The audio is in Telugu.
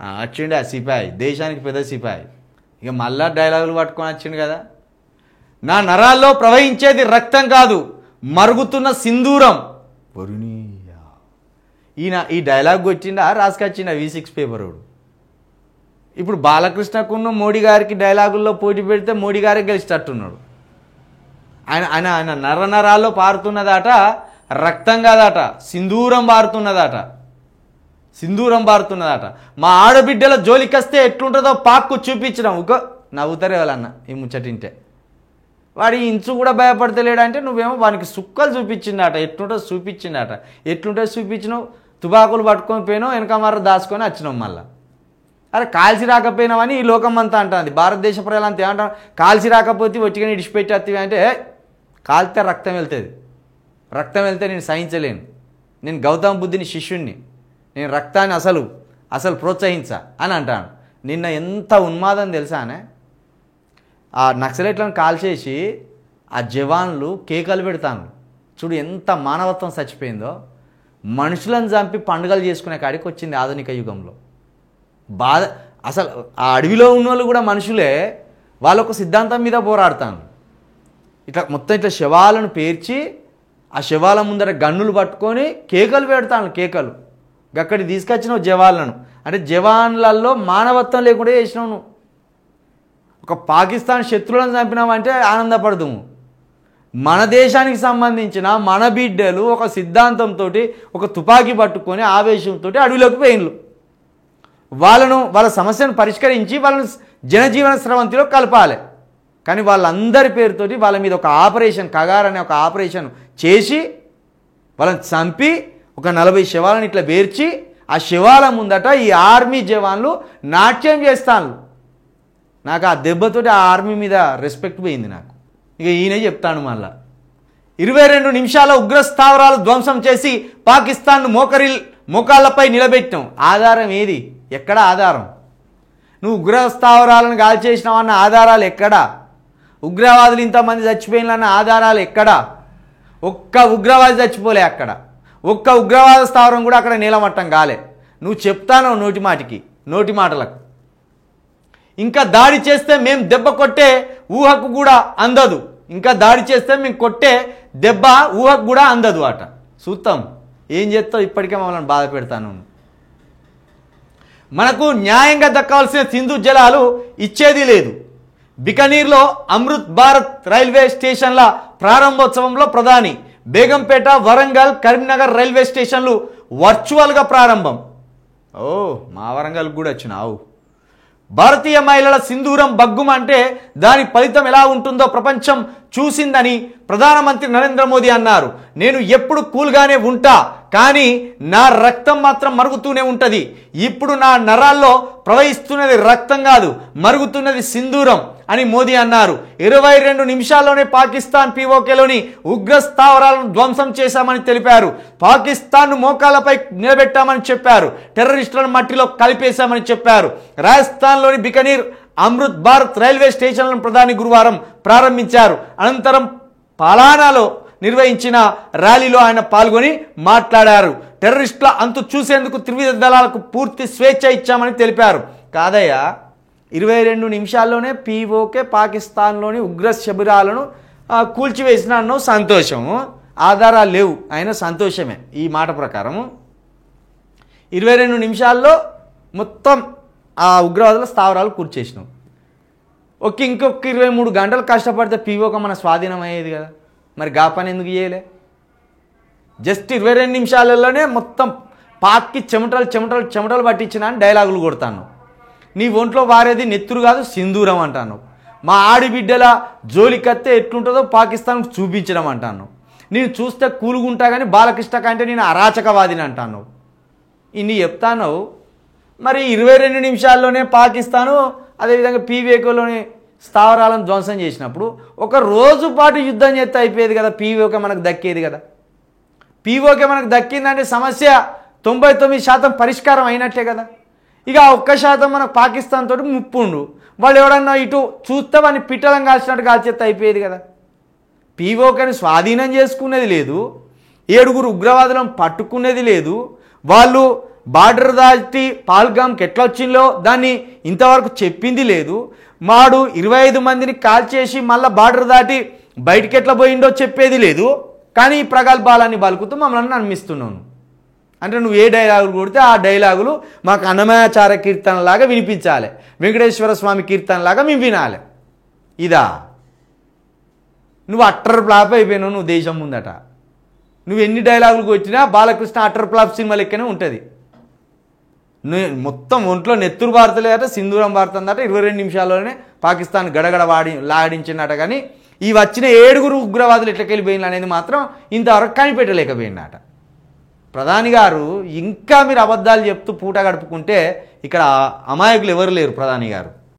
వచ్చిండు ఆ సిపాయి, దేశానికి పెద్ద సిపాయి. ఇక మళ్ళా డైలాగులు పట్టుకొని వచ్చిండు కదా. నా నరాల్లో ప్రవహించేది రక్తం కాదు, మరుగుతున్న సింధూరం. ఈయన ఈ డైలాగ్ వచ్చిండా రాసుకొచ్చిండ V6 పేపరోడు. ఇప్పుడు బాలకృష్ణకున్న మోడీ గారికి డైలాగుల్లో పోటీ పెడితే మోడీ గారే గెలిచేటట్టున్నాడు. ఆయన ఆయన ఆయన నరనరాల్లో పారుతున్నదట రక్తం కాదట, సింధూరం పారుతున్నదట, సింధూరం పారుతున్నదట. మా ఆడబిడ్డల జోలికొస్తే ఎట్లుంటుందో పాక్కు చూపించడం. నవ్వుతారే వాళ్ళన్న ఈ ముచ్చటింటే. వాడి ఇంచు కూడా భయపడతలేడంటే నువ్వేమో వానికి సుక్కలు చూపించిందట, ఎట్లుంటుందో చూపించిందట. ఎట్లుంటే చూపించినావు, తుబాకులు పట్టుకొని పోయినావు, వెనక మర్ర దాచుకొని వచ్చినావు. మళ్ళా అరే కాల్చి రాకపోయినావని ఈ లోకం అంతా అంటుంది. భారతదేశ ప్రజలంతా ఏమంటారు, కాల్చి రాకపోతే ఒట్టిగా ఇడిచిపెట్టి వస్తావి అంటే కాల్తే రక్తం వెళ్తుంది, రక్తం వెళ్తే నేను సహించలేను, నేను గౌతమ బుద్ధుని శిష్యుణ్ణి, నేను రక్తాన్ని అసలు ప్రోత్సహించా అని అంటాను. నిన్న ఎంత ఉన్మాదం తెలుసానే, ఆ నక్సలైట్లను కాల్చేసి ఆ జవాన్లు కేకలు పెడతాను. చూడు ఎంత మానవత్వం చచ్చిపోయిందో. మనుషులను చంపి పండుగలు చేసుకునే కాడికి వచ్చింది ఆధునిక యుగంలో. బాధ అసలు ఆ అడవిలో ఉన్న వాళ్ళు కూడా మనుషులే, వాళ్ళొక సిద్ధాంతం మీద పోరాడతాను. ఇట్లా మొత్తం ఇట్లా శవాలను పేర్చి ఆ శవాల ముందర గన్నులు పట్టుకొని కేకలు పెడతాను. కేకలు అక్కడికి తీసుకొచ్చినావు జవాన్లను అంటే జవాన్లలో మానవత్వం లేకుండా చేసినావు నువ్వు. ఒక పాకిస్తాన్ శత్రువులను చంపినావంటే ఆనందపడదుము. మన దేశానికి సంబంధించిన మన బిడ్డలు ఒక సిద్ధాంతంతో ఒక తుపాకీ పట్టుకొని ఆవేశంతో అడవిలోకి పోయిన్లు. వాళ్ళ సమస్యను పరిష్కరించి వాళ్ళను జనజీవన స్రవంతిలో కలపాలి. కానీ వాళ్ళందరి పేరుతోటి వాళ్ళ మీద ఒక ఆపరేషన్ కగార్ అనే ఒక ఆపరేషన్ చేసి వాళ్ళని చంపి ఒక 40 శవాలను ఇట్లా పేర్చి ఆ శవాల ముందట ఈ ఆర్మీ జవాన్లు నాట్యం చేస్తాను. నాకు ఆ దెబ్బతోటి ఆ ఆర్మీ మీద రెస్పెక్ట్ పోయింది నాకు. ఇక ఈయనే చెప్తాను మళ్ళా. 22 నిమిషాల ఉగ్ర స్థావరాలు ధ్వంసం చేసి పాకిస్తాన్ మోకాళ్ళపై నిలబెట్టాం. ఆధారం ఏది? ఎక్కడ ఆధారం? నువ్వు ఉగ్ర స్థావరాలను కాల్చేసినావన్న ఆధారాలు ఎక్కడా? ఉగ్రవాదులు ఇంతమంది చచ్చిపోయినన్న ఆధారాలు ఎక్కడా? ఒక్క ఉగ్రవాది చచ్చిపోలే అక్కడ. ఒక్క ఉగ్రవాద స్థావరం కూడా అక్కడ నీలమట్టం కాలే. నువ్వు చెప్తాను నోటి మాటలకు. ఇంకా దాడి చేస్తే మేము దెబ్బ కొట్టే ఊహకు కూడా అందదు. ఇంకా దాడి చేస్తే మేము కొట్టే దెబ్బ ఊహకు కూడా అందదు అట. చూస్తాం ఏం చేస్తావు. ఇప్పటికే మమ్మల్ని బాధ పెడతాను. మనకు న్యాయంగా దక్కవలసిన సింధు జలాలు ఇచ్చేది లేదు. బికనీర్లో అమృత్ భారత్ రైల్వే స్టేషన్ల ప్రారంభోత్సవంలో ప్రధాని, బేగంపేట, వరంగల్, కరీంనగర్ రైల్వే స్టేషన్లు వర్చువల్గా ప్రారంభం. మా వరంగల్ కూడా వచ్చినావు. భారతీయ మహిళల సింధూరం బగ్గుమ అంటే దాని ఫలితం ఎలా ఉంటుందో ప్రపంచం చూసిందని ప్రధానమంత్రి నరేంద్ర మోదీ అన్నారు. నేను ఎప్పుడు కూల్గానే ఉంటా, కానీ నా రక్తం మాత్రం మరుగుతూనే ఉంటుంది. ఇప్పుడు నా నరాల్లో ప్రవహిస్తున్నది రక్తం కాదు, మరుగుతున్నది సింధూరం అని మోదీ అన్నారు. 22 నిమిషాల్లోనే పాకిస్తాన్ పీఓకేలోని ఉగ్ర స్థావరాలను ధ్వంసం చేశామని తెలిపారు. పాకిస్తాన్ను మోకాలపై నిలబెట్టామని చెప్పారు. టెర్రరిస్టులను మట్టిలో కలిపేశామని చెప్పారు. రాజస్థాన్లోని బికనీర్ అమృత్ భారత్ రైల్వే స్టేషన్లను ప్రధాని గురువారం ప్రారంభించారు. అనంతరం పాలానాలో నిర్వహించిన ర్యాలీలో ఆయన పాల్గొని మాట్లాడారు. టెర్రరిస్టుల అంతు చూసేందుకు త్రివిధ దళాలకు పూర్తి స్వేచ్ఛ ఇచ్చామని తెలిపారు. కాదయ్యా, 22 నిమిషాల్లోనే పీఓకే పాకిస్తాన్లోని ఉగ్ర శిబిరాలను కూల్చివేసిన అన్నో సంతోషం. ఆధారాలు లేవు, అయినా సంతోషమే. ఈ మాట ప్రకారం 22 నిమిషాల్లో మొత్తం ఆ ఉగ్రవాదుల స్థావరాలు కూల్చేసినాం. ఇంకొక 23 గంటలు కష్టపడితే పీఓకే మన స్వాధీనం అయ్యేది కదా. మరి గా పని ఎందుకు చేయలే? జస్ట్ 22 నిమిషాలలోనే మొత్తం పాక్కి చెమటలు పట్టించిన అని డైలాగులు కొడతాను. నీ ఒంట్లో వారేది నెత్తురు కాదు సింధూరం అంటాను. మా ఆడిబిడ్డల జోలికత్తే ఎట్లుంటుందో పాకిస్తాన్కు చూపించడం అంటాను. నేను చూస్తే కూలుగుంటా కానీ బాలకృష్ణ కంటే నేను అరాచకవాదిని అంటాను. ఇన్ని చెప్తాను. మరి 22 నిమిషాల్లోనే పాకిస్తాను అదేవిధంగా పీఓకేలోని స్థావరాలను ధ్వంసం చేసినప్పుడు ఒక రోజు పాటు యుద్ధం చేస్తే అయిపోయేది కదా. పీఓకే మనకు దక్కేది కదా. పీఓకే మనకు దక్కిందంటే సమస్య 99% పరిష్కారం అయినట్టే కదా. ఇక 1% మనకు పాకిస్తాన్ తోటి ముప్పుండు. వాళ్ళు ఎవడన్నా ఇటు చూస్తే వాడిని పిట్టలం కాల్చినట్టు కాల్చేస్తే అయిపోయేది కదా. పీఓకేని స్వాధీనం చేసుకునేది లేదు, 7 ఉగ్రవాదులను పట్టుకునేది లేదు, వాళ్ళు బార్డర్ దాటి పాల్గామ్కి ఎట్లా వచ్చిందో దాన్ని ఇంతవరకు చెప్పింది లేదు. మాడు 25 మందిని కాల్చేసి మళ్ళీ బార్డర్ దాటి బయటికి ఎట్లా పోయిండో చెప్పేది లేదు. కానీ ఈ ప్రగల్భాలని పలుకుతూ మమ్మల్ని నమ్మిస్తున్నాను. అంటే నువ్వు ఏ డైలాగులు కొడితే ఆ డైలాగులు మాకు అన్నమయాచార్య కీర్తనలాగా వినిపించాలి, వెంకటేశ్వర స్వామి కీర్తనలాగా మేము వినాలి. ఇదా నువ్వు అట్టర్ ఫ్లాప్ అయిపోయినావు. నువ్వు దేశం ముందట నువ్వు ఎన్ని డైలాగులు కొట్టినా బాలకృష్ణ అట్టర్ ఫ్లాప్ సినిమా లెక్కనే ఉంటుంది. మొత్తం ఒంట్లో నెత్తురు భారతలేదట, సింధూరం భారతందట. 22 నిమిషాల్లోనే పాకిస్తాన్ గడగడ లాడించినట. కానీ ఈ వచ్చిన 7 ఉగ్రవాదులు ఎట్లకెళ్ళిపోయిన అనేది మాత్రం ఇంతవరకు కనిపెట్టలేకపోయిందట. ప్రధాని గారు ఇంకా మీరు అబద్ధాలు చెప్తూ పూట గడుపుకుంటే ఇక్కడ అమాయకులు ఎవరు లేరు. ప్రధాని గారు